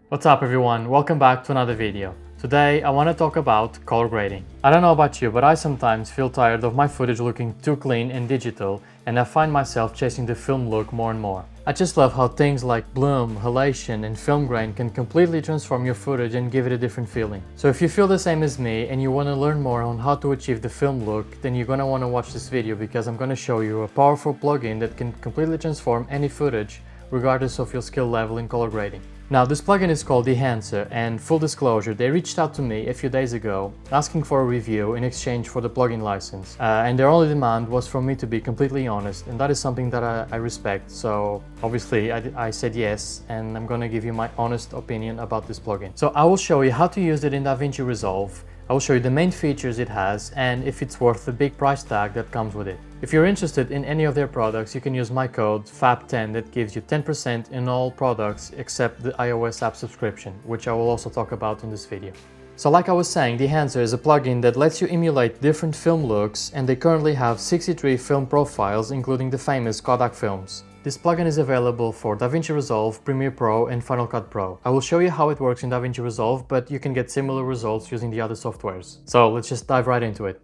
What's up everyone, welcome back to another video. Today I want to talk about color grading. I don't know about you, but I sometimes feel tired of my footage looking too clean and digital, and I find myself chasing the film look more and more. I just love how things like bloom, halation and film grain can completely transform your footage and give it a different feeling. So if you feel the same as me and you want to learn more on how to achieve the film look, then you're going to want to watch this video because I'm going to show you a powerful plugin that can completely transform any footage regardless of your skill level in color grading. Now, this plugin is called Dehancer, and full disclosure, they reached out to me a few days ago asking for a review in exchange for the plugin license. And their only demand was for me to be completely honest, and that is something that I respect. So obviously I said yes, and I'm gonna give you my honest opinion about this plugin. So I will show you how to use it in Davinci Resolve. I will show you the main features it has and if it's worth the big price tag that comes with it. If you're interested in any of their products, you can use my code FAB10 that gives you 10% in all products except the iOS app subscription, which I will also talk about in this video. So like I was saying, Dehancer is a plugin that lets you emulate different film looks, and they currently have 63 film profiles including the famous Kodak films. This plugin is available for Davinci Resolve, Premiere Pro and Final Cut Pro. I will show you how it works in Davinci Resolve, but you can get similar results using the other softwares. So let's just dive right into it.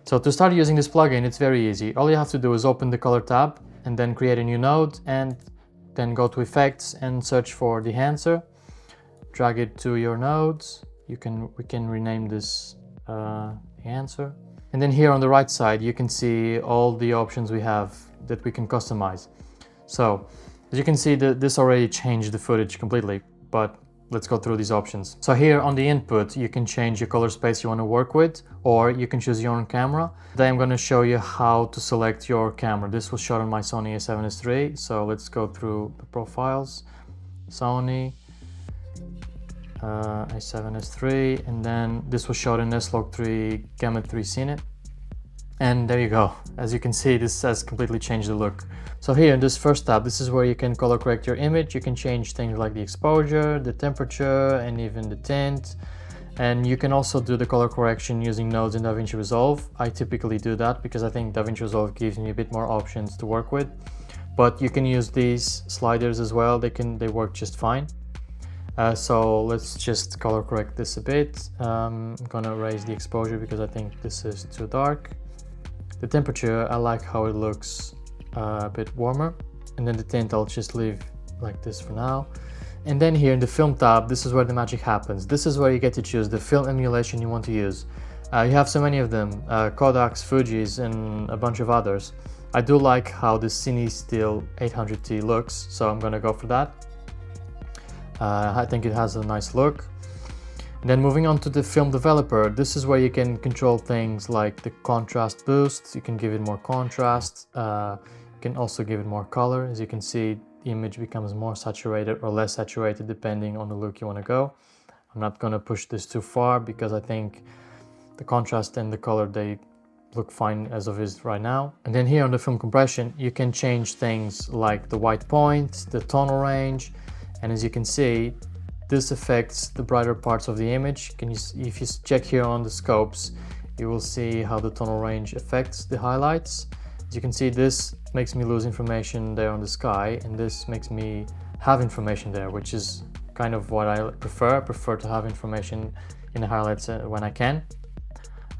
So to start using this plugin, it's very easy. All you have to do is open the color tab and then create a new node and then go to effects and search for Dehancer. Drag it to your nodes. We can rename this Dehancer. And then here on the right side, you can see all the options we have that we can customize. So as you can see, this already changed the footage completely, but let's go through these options. So here on the input, you can change your color space you want to work with, or you can choose your own camera. Today I'm going to show you how to select your camera. This was shot on my Sony a7S III, so let's go through the profiles. Sony a7S III, and then this was shot in S-Log3 Gamma 3 Cine. And there you go. As you can see, this has completely changed the look. So here in this first tab, this is where you can color correct your image. You can change things like the exposure, the temperature, and even the tint. And you can also do the color correction using nodes in Davinci Resolve. I typically do that because I think Davinci Resolve gives me a bit more options to work with. But you can use these sliders as well. They work just fine. So let's just color correct this a bit. I'm gonna raise the exposure because I think this is too dark. The temperature, I like how it looks a bit warmer. And then the tint, I'll just leave like this for now. And then here in the film tab, this is where the magic happens. This is where you get to choose the film emulation you want to use. You have so many of them, Kodaks, Fujis, and a bunch of others. I do like how the Cine Steel 800T looks, so I'm gonna go for that. I think it has a nice look. And then moving on to the film developer, this is where you can control things like the contrast boost. You can give it more contrast. You can also give it more color. As you can see, the image becomes more saturated or less saturated depending on the look you want to go. I'm not going to push this too far because I think the contrast and the color, they look fine as of is right now. And then here on the film compression, you can change things like the white point, the tonal range, and as you can see, this affects the brighter parts of the image. If you check here on the scopes, you will see how the tonal range affects the highlights. As you can see, this makes me lose information there on the sky, and this makes me have information there, which is kind of what I prefer. I prefer to have information in the highlights when I can.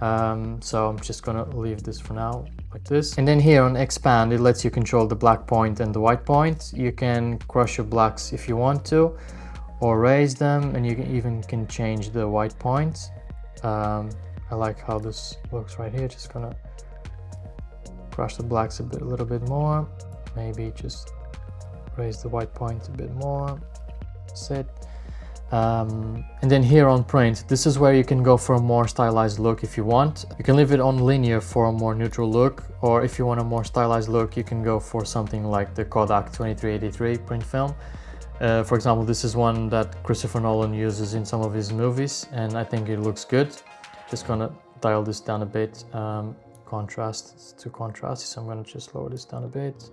So I'm just gonna leave this for now like this. And then here on expand, it lets you control the black point and the white point. You can crush your blacks if you want to, or raise them, and you can change the white point. I like how this looks right here. Just gonna crush the blacks a little bit more, maybe just raise the white point a bit more. That's it. And then here on print, this is where you can go for a more stylized look if you want. You can leave it on linear for a more neutral look, or if you want a more stylized look, you can go for something like the Kodak 2383 print film. For example, this is one that Christopher Nolan uses in some of his movies, and I think it looks good. Just gonna dial this down a bit. Contrast, it's too contrasty, so I'm gonna just lower this down a bit.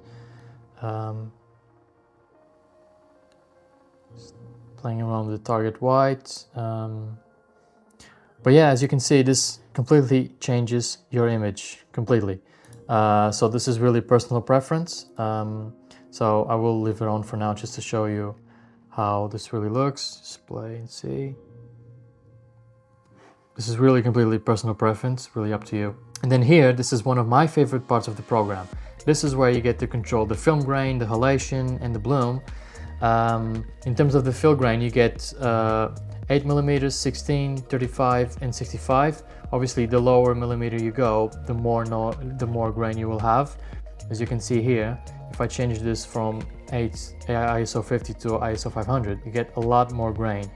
Just playing around with the target white. But yeah, as you can see, this completely changes your image completely. So this is really personal preference. So I will leave it on for now just to show you how this really looks. Just play and see. This is really completely personal preference, really up to you. And then here, this is one of my favorite parts of the program. This is where you get to control the film grain, the halation, and the bloom. In terms of the fill grain, you get 8mm, 16, 35, and 65. Obviously, the lower millimeter you go, the more grain you will have. As you can see here, if I change this from ISO 50 to ISO 500, you get a lot more grain.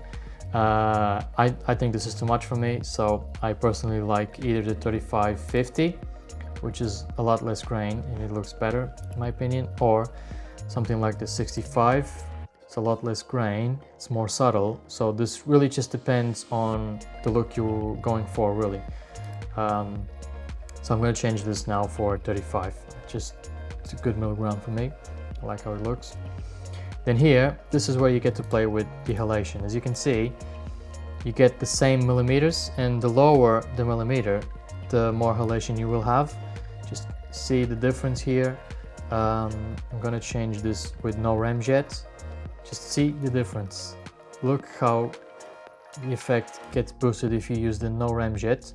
I think this is too much for me, so I personally like either the 35-50, which is a lot less grain and it looks better in my opinion, or something like the 65. It's a lot less grain, it's more subtle, so this really just depends on the look you're going for, really. So I'm going to change this now for 35. It's a good middle ground for me. I like how it looks. Then here, this is where you get to play with the halation. As you can see, you get the same millimeters, and the lower the millimeter, the more halation you will have. Just see the difference here. I'm gonna change this with no ramjet. Just see the difference. Look how the effect gets boosted if you use the no ramjet.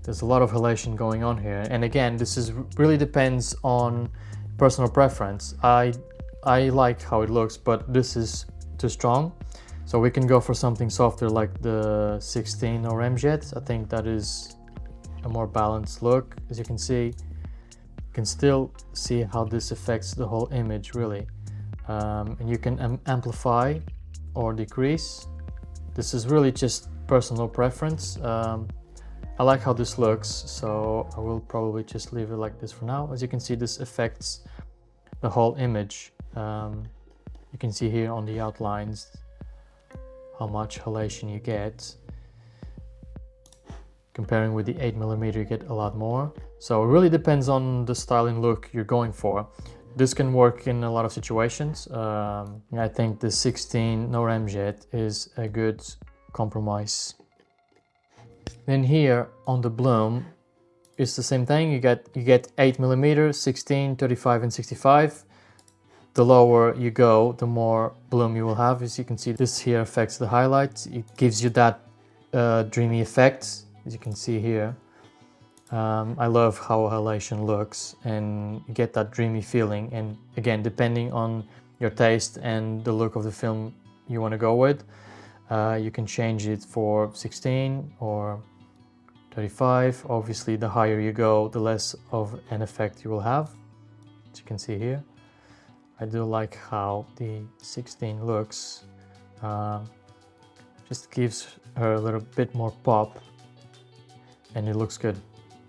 There's a lot of halation going on here, and again, this is really depends on personal preference. I like how it looks, but this is too strong, so we can go for something softer like the 16 or ramjet. I think that is a more balanced look. As you can see, you can still see how this affects the whole image, really. And you can amplify or decrease. This is really just personal preference. I like how this looks, so I will probably just leave it like this for now. As you can see, this affects the whole image. You can see here on the outlines how much halation you get. Comparing with the 8mm, you get a lot more. So it really depends on the style and look you're going for. This can work in a lot of situations. I think the 16 no ramjet is a good compromise. Then here on the bloom, it's the same thing. You get 8mm, 16, 35, and 65. The lower you go, the more bloom you will have. As you can see, this here affects the highlights. It gives you that dreamy effect, as you can see here. I love how halation looks, and you get that dreamy feeling. And again, depending on your taste and the look of the film you want to go with, you can change it for 16 or 35. Obviously, the higher you go, the less of an effect you will have, as you can see here. I do like how the 16 looks. Just gives her a little bit more pop, and it looks good.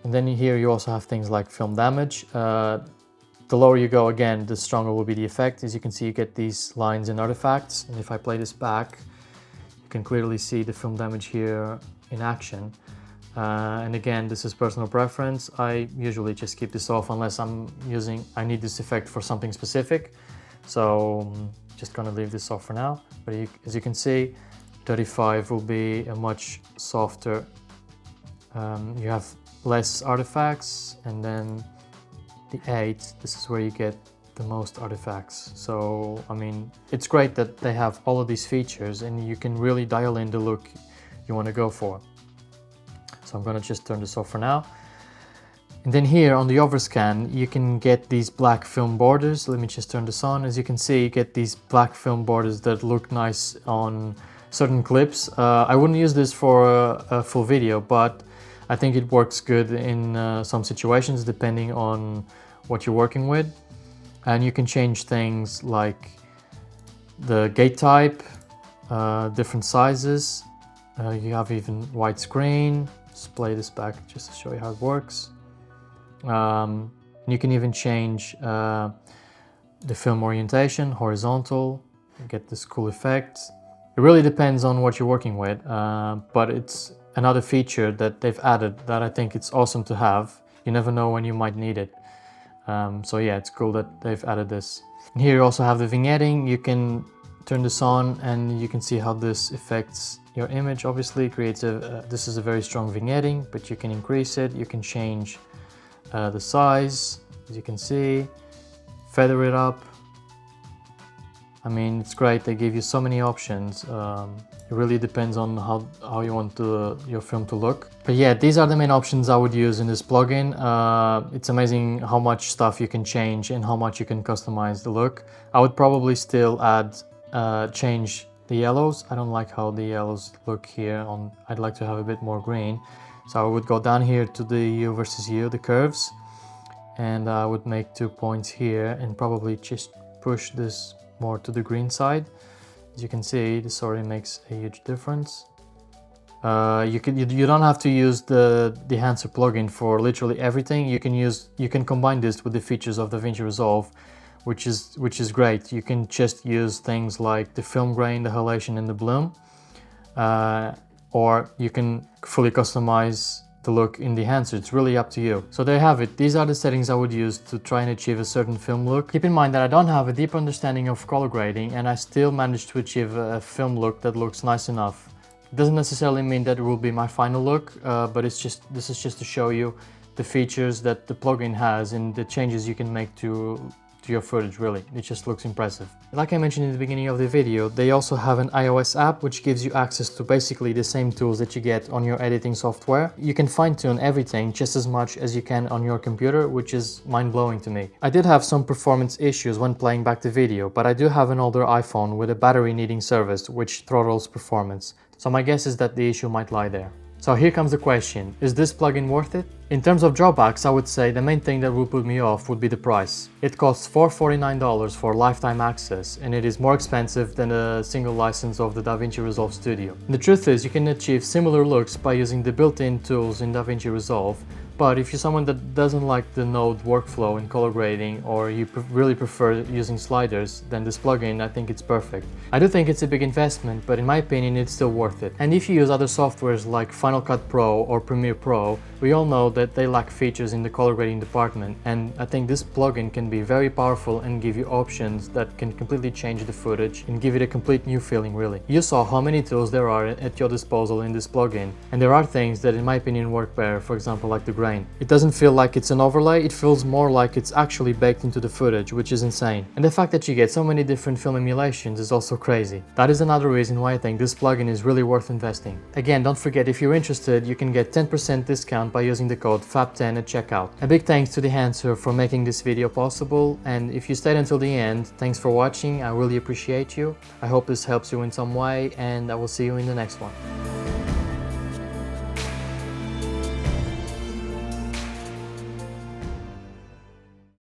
And then here you also have things like film damage. The lower you go, again, the stronger will be the effect. As you can see, you get these lines and artifacts. And if I play this back, you can clearly see the film damage here in action. And again, this is personal preference. I usually just keep this off unless I need this effect for something specific. So I'm just gonna leave this off for now. But as you can see, 35 will be a much softer. You have less artifacts, and then the 8, this is where you get the most artifacts. So I mean, it's great that they have all of these features, and you can really dial in the look you want to go for. So I'm gonna just turn this off for now. And then here on the overscan, you can get these black film borders. Let me just turn this on. As you can see, you get these black film borders that look nice on certain clips. I wouldn't use this for a full video, but I think it works good in some situations depending on what you're working with. And you can change things like the gate type, different sizes. You have even widescreen. Just play this back just to show you how it works. You can even change the film orientation, horizontal, you get this cool effect. It really depends on what you're working with, but it's another feature that they've added that I think it's awesome to have. You never know when you might need it. So yeah, it's cool that they've added this. And here you also have the vignetting. You can turn this on and you can see how this affects your image. Obviously, creates this is a very strong vignetting, but you can increase it. You can change the size, as you can see, feather it up. I mean, it's great. They give you so many options. It really depends on how you want your film to look. But yeah, these are the main options I would use in this plugin. It's amazing how much stuff you can change and how much you can customize the look. I would probably still change the yellows. I don't like how the yellows look here. I'd like to have a bit more green. So I would go down here to the U versus U, the curves, and I would make 2 points here and probably just push this more to the green side. As you can see, this already makes a huge difference. You don't have to use the Dehancer plugin for literally everything. You can combine this with the features of Davinci Resolve, which is great. You can just use things like the film grain, the halation, and the bloom, or you can fully customize the look in Dehancer. It's really up to you. So there you have it. These are the settings I would use to try and achieve a certain film look. Keep in mind that I don't have a deep understanding of color grading, and I still managed to achieve a film look that looks nice enough. It doesn't necessarily mean that it will be my final look, but this is just to show you the features that the plugin has and the changes you can make to your footage. Really, it just looks impressive. Like I mentioned in the beginning of the video, they also have an iOS app which gives you access to basically the same tools that you get on your editing software. You can fine-tune everything just as much as you can on your computer, which is mind-blowing to me. I did have some performance issues when playing back the video, but I do have an older iPhone with a battery needing service which throttles performance. So my guess is that the issue might lie there. So here comes the question, is this plugin worth it? In terms of drawbacks, I would say the main thing that will put me off would be the price. It costs $449 for lifetime access, and it is more expensive than a single license of the Davinci Resolve Studio. And the truth is, you can achieve similar looks by using the built-in tools in Davinci Resolve, but if you're someone that doesn't like the node workflow in color grading, or you really prefer using sliders, then this plugin, I think it's perfect. I do think it's a big investment, but in my opinion it's still worth it. And if you use other softwares like Final Cut Pro or Premiere Pro, we all know that they lack features in the color grading department, and I think this plugin can be very powerful and give you options that can completely change the footage and give it a complete new feeling, really. You saw how many tools there are at your disposal in this plugin, and there are things that in my opinion work better, for example like the grain. It doesn't feel like it's an overlay, it feels more like it's actually baked into the footage, which is insane. And the fact that you get so many different film emulations is also crazy. That is another reason why I think this plugin is really worth investing. Again, don't forget, if you're interested, you can get 10% discount by using the code FAB10 at checkout. A big thanks to Dehancer for making this video possible, and if you stayed until the end, thanks for watching, I really appreciate you. I hope this helps you in some way, and I will see you in the next one.